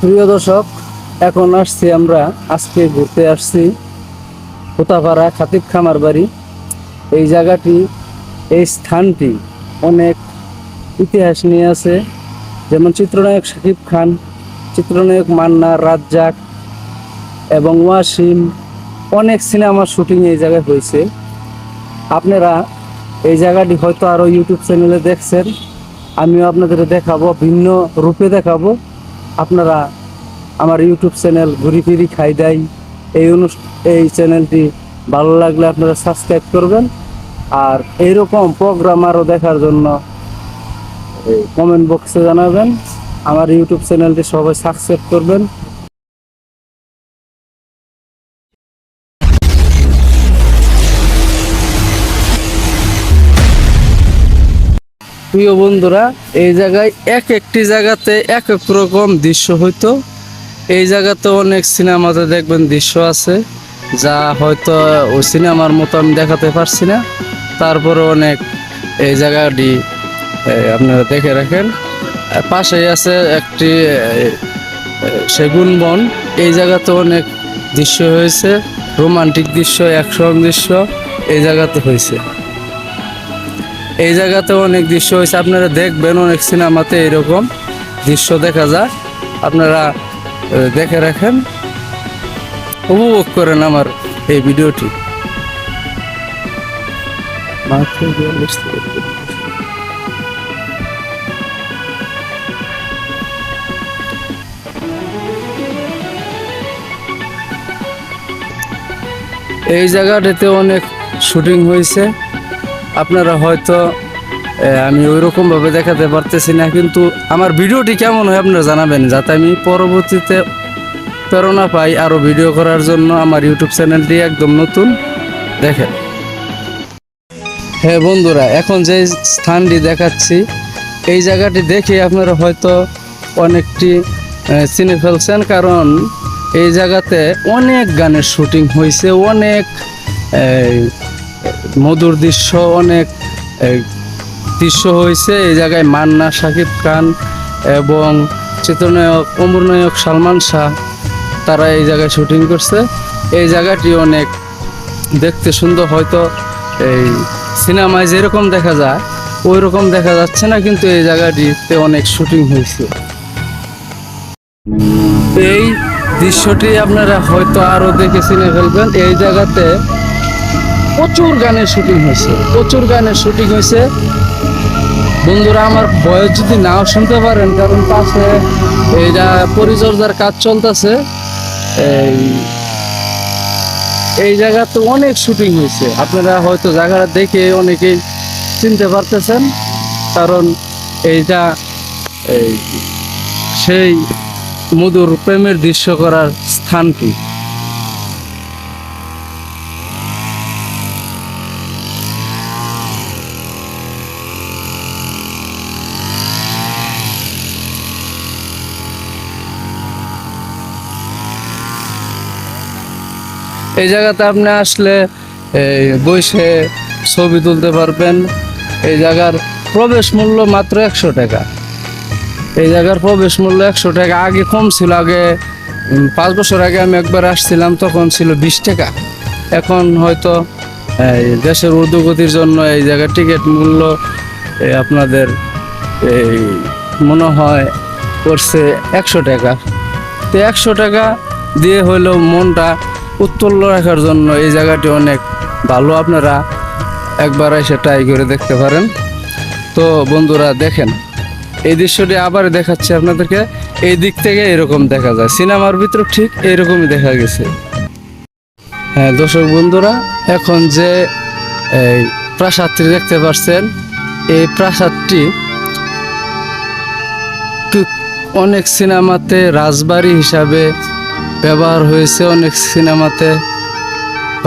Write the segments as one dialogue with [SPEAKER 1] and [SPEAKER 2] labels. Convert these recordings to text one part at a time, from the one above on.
[SPEAKER 1] প্রিয় দর্শক, এখন আসছি আমরা আজকে ঘুরতে আসছি হোতাপাড়া খাতিব খামার বাড়ি। এই জায়গাটি, এই স্থানটি অনেক ইতিহাস নিয়ে আছে। যেমন চিত্রনায়ক শাকিব খান, চিত্রনায়ক মান্না, রাজ্জাক এবং ওয়াসিম, অনেক সিনেমার শুটিং এই জায়গায় হয়েছে। আপনারা এই জায়গাটি হয়তো আরও ইউটিউব চ্যানেলে দেখছেন, আমিও আপনাদের দেখাবো, ভিন্ন রূপে দেখাবো। আপনারা আমার ইউটিউব চ্যানেল ঘুরি ফিরি খাই দেয় এই চ্যানেলটি ভালো লাগলে আপনারা সাবস্ক্রাইব করবেন। আর এইরকম প্রোগ্রাম আরও দেখার জন্য কমেন্ট বক্সে জানাবেন। আমার ইউটিউব চ্যানেলটি সবাই সাবস্ক্রাইব করবেন। প্রিয় বন্ধুরা, এই জায়গায় একটি জায়গাতে এক এক রকম দৃশ্য হইতো। এই জায়গাতে অনেক সিনেমাতে দেখবেন দৃশ্য আছে যা হয়তো ওই সিনেমার মতো আমি দেখাতে পারছি না। তারপরে অনেক এই জায়গাটি আপনারা দেখে রাখেন। পাশেই আছে একটি সেগুন বন। এই জায়গাতে অনেক দৃশ্য হয়েছে, রোমান্টিক দৃশ্য, অ্যাকশন দৃশ্য এই জায়গাতে হয়েছে। এই জায়গাতে অনেক দৃশ্য হয়েছে, আপনারা দেখবেন অনেক সিনেমাতে এরকম দৃশ্য দেখা যায়। আপনারা দেখে রাখেন, উপভোগ করেন আমার এই ভিডিওটি। এই জায়গাটাতে অনেক শুটিং হয়েছে। আপনারা হয়তো আমি ওইরকমভাবে দেখাতে পারতেছি না, কিন্তু আমার ভিডিওটি কেমন হয় আপনারা জানাবেন, যাতে আমি পরবর্তীতে প্রেরণা পাই আরও ভিডিও করার জন্য। আমার ইউটিউব চ্যানেলটি একদম নতুন, দেখেন। হ্যাঁ বন্ধুরা, এখন যে স্থানটি দেখাচ্ছি, এই জায়গাটি দেখে আপনারা হয়তো অনেকটি চিনে ফেলছেন, কারণ এই জায়গাতে অনেক গানের শুটিং হয়েছে, অনেক মধুর দৃশ্য, অনেক দৃশ্য হয়েছে। এই জায়গায় মান্না, শাকিব খান এবং চিত্রনায়ক অমর নায়ক সালমান শাহ, তারা এই জায়গায় শুটিং করছে। এই জায়গাটি অনেক দেখতে সুন্দর। হয়তো এই সিনেমায় যেরকম দেখা যায় ওই রকম দেখা যাচ্ছে না, কিন্তু এই জায়গাটিতে অনেক শুটিং হয়েছে। এই দৃশ্যটি আপনারা হয়তো আরও দেখে চিনে ফেলবেন। এই জায়গাতে প্রচুর গানের শুটিং হয়েছে, প্রচুর গানের শুটিং হয়েছে। বন্ধুরা, আমার বয়স যদি নাও শুনতে পারেন, কারণ পাশে এইটা পরিচর্যার কাজ চলতেছে। এই জায়গাতে অনেক শুটিং হয়েছে, আপনারা হয়তো জায়গাটা দেখে অনেকেই চিনতে পারতেছেন, কারণ এইটা সেই মধুর প্রেমের দৃশ্য করার স্থানটি। এই জায়গাতে আপনি আসলে বসে ছবি তুলতে পারবেন। এই জায়গার প্রবেশ মূল্য মাত্র 100 টাকা। এই জায়গার প্রবেশ মূল্য 100 টাকা। আগে কম ছিল, আগে 5 বছর আগে আমি একবার আসছিলাম, তখন ছিল 20 টাকা। এখন হয়তো দেশের ঊর্ধ্বগতির জন্য এই জায়গার টিকিট মূল্য আপনাদের মনে হয় করছে 100 টাকা। তো 100 টাকা দিয়ে হইলেও মনটা উত্তোল্য রাখার জন্য এই জায়গাটি অনেক ভালো। আপনারা একবার এসে ট্রাই করে দেখতে পারেন। তো বন্ধুরা দেখেন, এই দৃশ্যটি আবার দেখাচ্ছি আপনাদেরকে। এই দিক থেকে এরকম দেখা যায়, সিনেমার ভিতর ঠিক এরকমই দেখা গেছে। হ্যাঁ দর্শক বন্ধুরা, এখন যে এই প্রাসাদটি দেখতে পাচ্ছেন, এই প্রাসাদটি অনেক সিনেমাতে রাজবাড়ি হিসাবে ব্যবহার হয়েছে, অনেক সিনেমাতে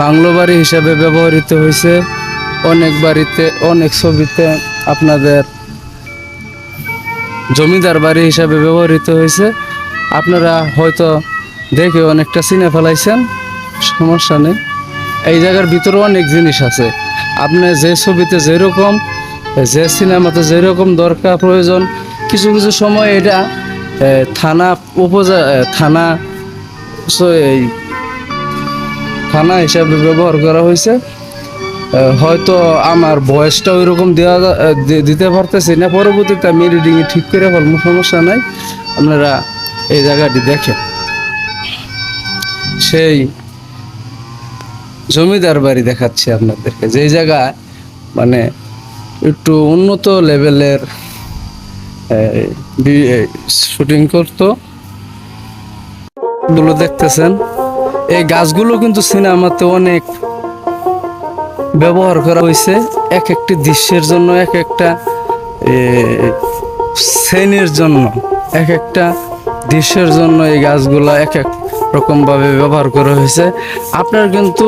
[SPEAKER 1] বাংলো বাড়ি হিসাবে ব্যবহৃত হয়েছে, অনেক বাড়িতে, অনেক ছবিতে আপনাদের জমিদার বাড়ি হিসাবে ব্যবহৃত হয়েছে। আপনারা হয়তো দেখে অনেকটা চিনে ফেলাইছেন, সমস্যা নেই। এই জায়গার ভিতরে অনেক জিনিস আছে, আপনি যে ছবিতে যেরকম, যে সিনেমাতে যেরকম দরকার প্রয়োজন, কিছু কিছু সময় এটা থানা থানা এই থানা হিসাবে ব্যবহার করা হয়েছে। হয়তো আমার বয়সটা ওই রকম দিতে পারতেছি না, পরবর্তীতে আমি রিডিং ঠিক করে ফেলবো, সমস্যা নাই। আপনারা এই জায়গাটি দেখেন, সেই জমিদার বাড়ি দেখাচ্ছি আপনাদেরকে, যে জায়গায় মানে একটু উন্নত লেভেলের শুটিং করতো। গুলো দেখতেছেন, এই গাছগুলো কিন্তু সিনেমাতে অনেক ব্যবহার করা হয়েছে, এক একটি দৃশ্যের জন্য, এক একটা শ্রেণীর জন্য, এক একটা দৃশ্যের জন্য এই গাছগুলা এক এক রকম ভাবে ব্যবহার করা হয়েছে। আপনার কিন্তু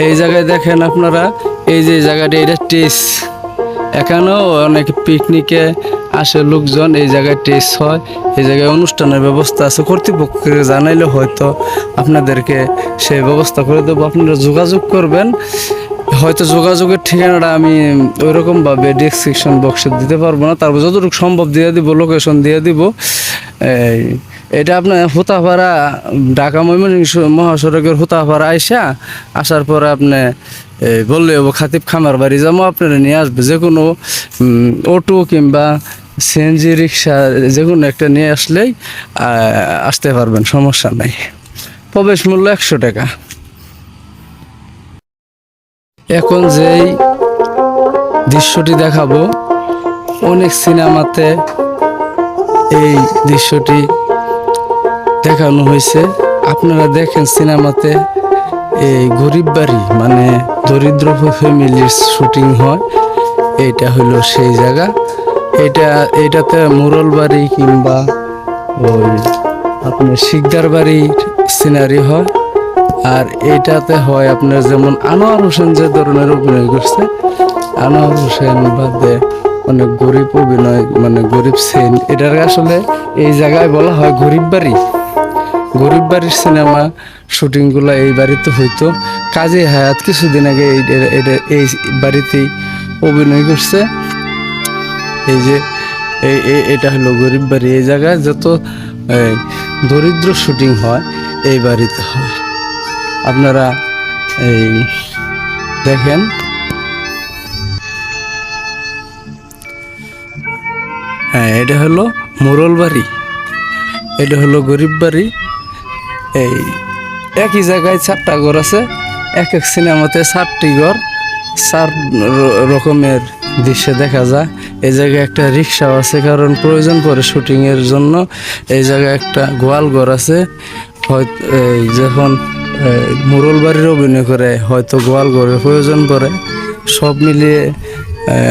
[SPEAKER 1] এই জায়গায় দেখেন, আপনারা এই যে জায়গাটা, এটা টেস, এখানেও অনেক পিকনিকে আসে লোকজন, এই জায়গায় টেস হয়, এই জায়গায় অনুষ্ঠানের ব্যবস্থা আছে। কর্তৃপক্ষকে জানাইলে হয়তো আপনাদেরকে সেই ব্যবস্থা করে দেবো, আপনারা যোগাযোগ করবেন। হয়তো যোগাযোগের ঠিকানাটা আমি ওইরকমভাবে ডেসক্রিপশন বক্সে দিতে পারবো না, তারপর যতটুকু সম্ভব দিয়ে দিব, লোকেশন দিয়ে দিব। এটা আপনার হুতাপাড়া, ঢাকা ময়মনসিংহ মহাসড়কের হুতাপাড়া আসার পরে আপনি বললে খাতিব খামার বাড়ি যাবো, আপনারা নিয়ে আসবে। যে কোনো অটো কিংবা সিএনজি রিক্সা যে কোনো একটা নিয়ে আসলেই আসতে পারবেন, সমস্যা নাই। প্রবেশ মূল্য 100 টাকা। এখন যেই দৃশ্যটি দেখাবো, অনেক সিনেমাতে এই দৃশ্যটি দেখানো হয়েছে। আপনারা দেখেন সিনেমাতে এই গরিব বাড়ি মানে দরিদ্র ফ্যামিলির শুটিং হয়, এইটা হলো সেই জায়গা। এইটাতে মুরল বাড়ি কিংবা ওই আপনার শিকদার বাড়ির সিনারি হয়। আর এইটাতে হয় আপনার যেমন আনোয়ার হোসেন যে ধরনের অভিনয় করছে, আনোয়ার হোসেন বাদে অনেক গরিব অভিনয়, মানে গরিব সিন, এটার আসলে এই জায়গায় বলা হয় গরিব বাড়ি। গরিব বাড়ির সিনেমা শুটিংগুলো এই বাড়িতে হইতো। কাজী হায়াত কিছুদিন আগে এই বাড়িতেই অভিনয় করছে। এই যে এটা হলো গরিব বাড়ি। এই জায়গায় যত দরিদ্র শুটিং হয় এই বাড়িতে হয়। আপনারা এই দেখেন, হ্যাঁ, এটা হলো মোরল বাড়ি, এটা হলো গরিব বাড়ি। এই একই জায়গায় 4টা ঘর আছে, এক এক সিনেমাতে 4টি ঘর, 4 রকমের দৃশ্য দেখা যায়। এই জায়গায় একটা রিক্সাও আছে, কারণ প্রয়োজন পড়ে শুটিংয়ের জন্য। এই জায়গায় একটা গোয়াল ঘর আছে, হয়তো যখন মোরল বাড়ির অভিনয় করে হয়তো গোয়াল ঘরের প্রয়োজন পড়ে। সব মিলিয়ে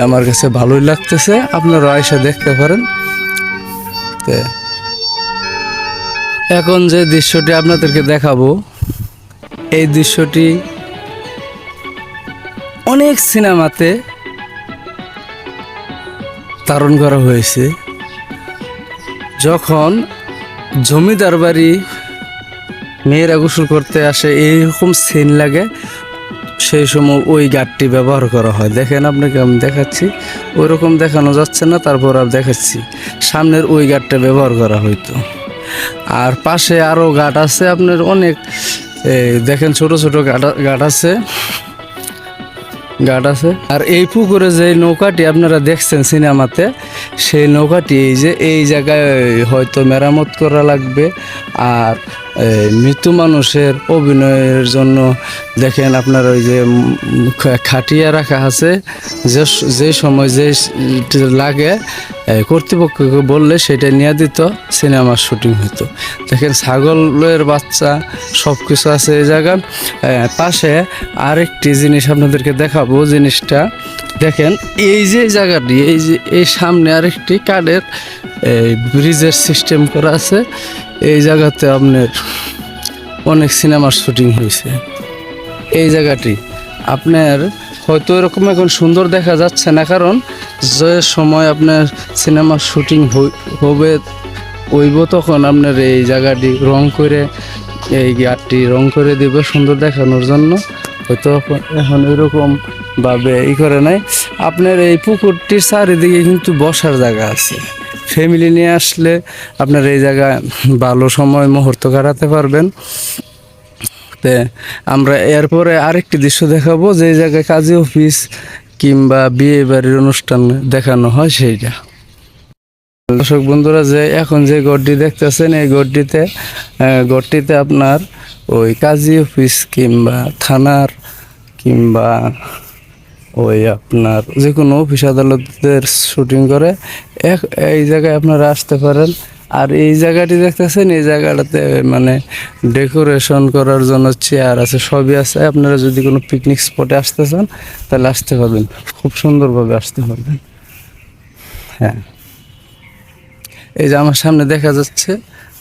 [SPEAKER 1] আমার কাছে ভালোই লাগতেছে, আপনারা এসে দেখতে পারেন। এখন যে দৃশ্যটি আপনাদেরকে দেখাবো, এই দৃশ্যটি অনেক সিনেমাতে ধারণ করা হয়েছে। যখন জমিদার বাড়ি মেয়েরা গোসল করতে আসে, এইরকম সিন লাগে, সেই সময় ওই গাড়টি ব্যবহার করা হয়। দেখেন, আপনাকে আমি দেখাচ্ছি, ওই রকম দেখানো যাচ্ছে না, তারপর আমি দেখাচ্ছি। সামনের ওই গাড়টা ব্যবহার করা হইতো। আর পাশে আরও ঘাট আছে আপনার অনেক, দেখেন ছোট ছোট ঘাট আছে। আর এই পুকুরে যে নৌকাটি আপনারা দেখছেন সিনেমাতে, সেই নৌকাটি এই জায়গায় হয়তো মেরামত করা লাগবে। আর মৃত্যু মানুষের অভিনয়ের জন্য দেখেন আপনার ওই যে খাটিয়া রাখা আছে, যে সময় যে লাগে কর্তৃপক্ষকে বললে সেটা নিয়ে দিত, সিনেমার শুটিং হতো। দেখেন ছাগলের বাচ্চা সব কিছু আছে এই জায়গায়। পাশে আরেকটি জিনিস আপনাদেরকে দেখাবো, জিনিসটা দেখেন, এই যে জায়গাটি, এই সামনে আরেকটি কাঠের ব্রিজের সিস্টেম করা আছে। এই জায়গাতে আপনার অনেক সিনেমার শুটিং হয়েছে। এই জায়গাটি আপনার হয়তো এরকম এখন সুন্দর দেখা যাচ্ছে না, কারণ যে সময় আপনার সিনেমার শুটিং হইব তখন আপনার এই জায়গাটি রং করে, এই গাছটি রং করে দিবে সুন্দর দেখানোর জন্য। হয়তো এখন এরকম ভাবে করে নাই। আপনার এই পুকুরটির চারিদিকে কিন্তু বসার জায়গা আছে, ফ্যামিলি নিয়ে আসলে আপনার এই জায়গায় ভালো সময় মুহূর্ত কাটাতে পারবেন। তে আমরা এরপরে আরেকটি দৃশ্য দেখাবো, যে জায়গায় কাজী অফিস কিংবা বিয়ে বাড়ির অনুষ্ঠান দেখানো হয় সেইটা। দর্শক বন্ধুরা, যে এখন যে গড়টি দেখতেছেন এই গড়টিতে আপনার ওই কাজী অফিস কিংবা থানার কিংবা ওই আপনার যে কোনো অফিস আদালতের শুটিং করে এই জায়গায় আপনারা আসতে পারেন। আর এই জায়গাটি দেখতেছেন, এই জায়গাটাতে মানে ডেকোরেশন করার জন্য চেয়ার আছে, সবই আছে। আপনারা যদি কোনো পিকনিক স্পটে আসতে চান তাহলে আসতে পারবেন, খুব সুন্দরভাবে আসতে পারবেন। হ্যাঁ, এই যে আমার সামনে দেখা যাচ্ছে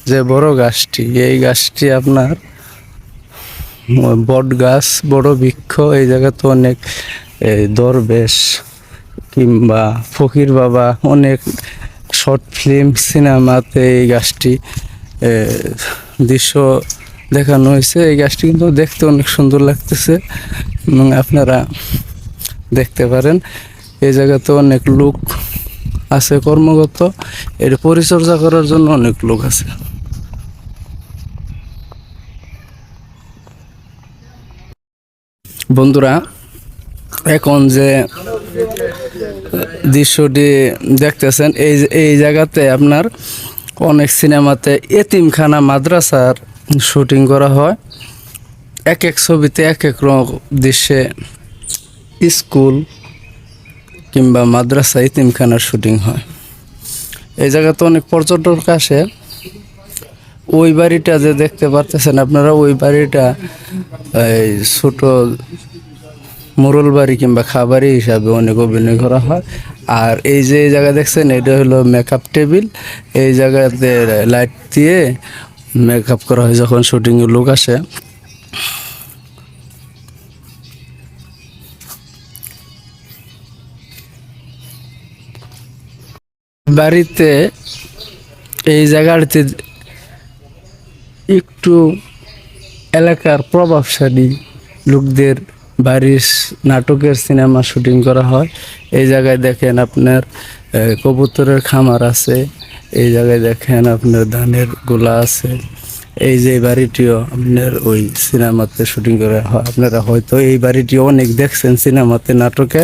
[SPEAKER 1] যে বড় গাছটি, এই গাছটি আপনার বট গাছ, বড় বৃক্ষ। এই জায়গা তো অনেক দরবেশ কিংবা ফকির বাবা অনেক শর্ট ফিল্ম সিনেমাতে এই গাছটি দৃশ্য দেখানো হয়েছে। এই গাছটি কিন্তু দেখতে অনেক সুন্দর লাগতেছে এবং আপনারা দেখতে পারেন। এই জায়গাতে অনেক লোক আছে কর্মরত, এর পরিচর্যা করার জন্য অনেক লোক আছে। বন্ধুরা, এখন যে দৃশ্যটি দেখতেছেন এই জায়গাতে আপনার অনেক সিনেমাতে এতিমখানা মাদ্রাসার শুটিং করা হয়। এক এক ছবিতে এক এক দৃশ্যে স্কুল কিংবা মাদ্রাসা এতিমখানার শুটিং হয়। এই জায়গাতে অনেক পর্যটক আসে। ওই বাড়িটা যে দেখতে পারতেছেন আপনারা, ওই বাড়িটা এই ছোট মোরল বাড়ি কিংবা খাবারি হিসাবে অনেক অভিনয় করা হয়। আর এই যে জায়গা দেখছেন, এটা হলো মেকআপ টেবিল। এই জায়গাতে লাইট দিয়ে মেকআপ করা হয় যখন শুটিংয়ের লোক আসে। বাড়িতে এই জায়গাটিতে একটু এলাকার প্রভাবশালী লোকদের বাড়ির নাটকের সিনেমা শুটিং করা হয়। এই জায়গায় দেখেন আপনার কবুতরের খামার আছে, এই জায়গায় দেখেন আপনার ধানের গোলা আছে। এই যে বাড়িটিও আপনার ওই সিনেমাতে শুটিং করা হয়। আপনারা হয়তো এই বাড়িটিও অনেক দেখছেন সিনেমাতে, নাটকে।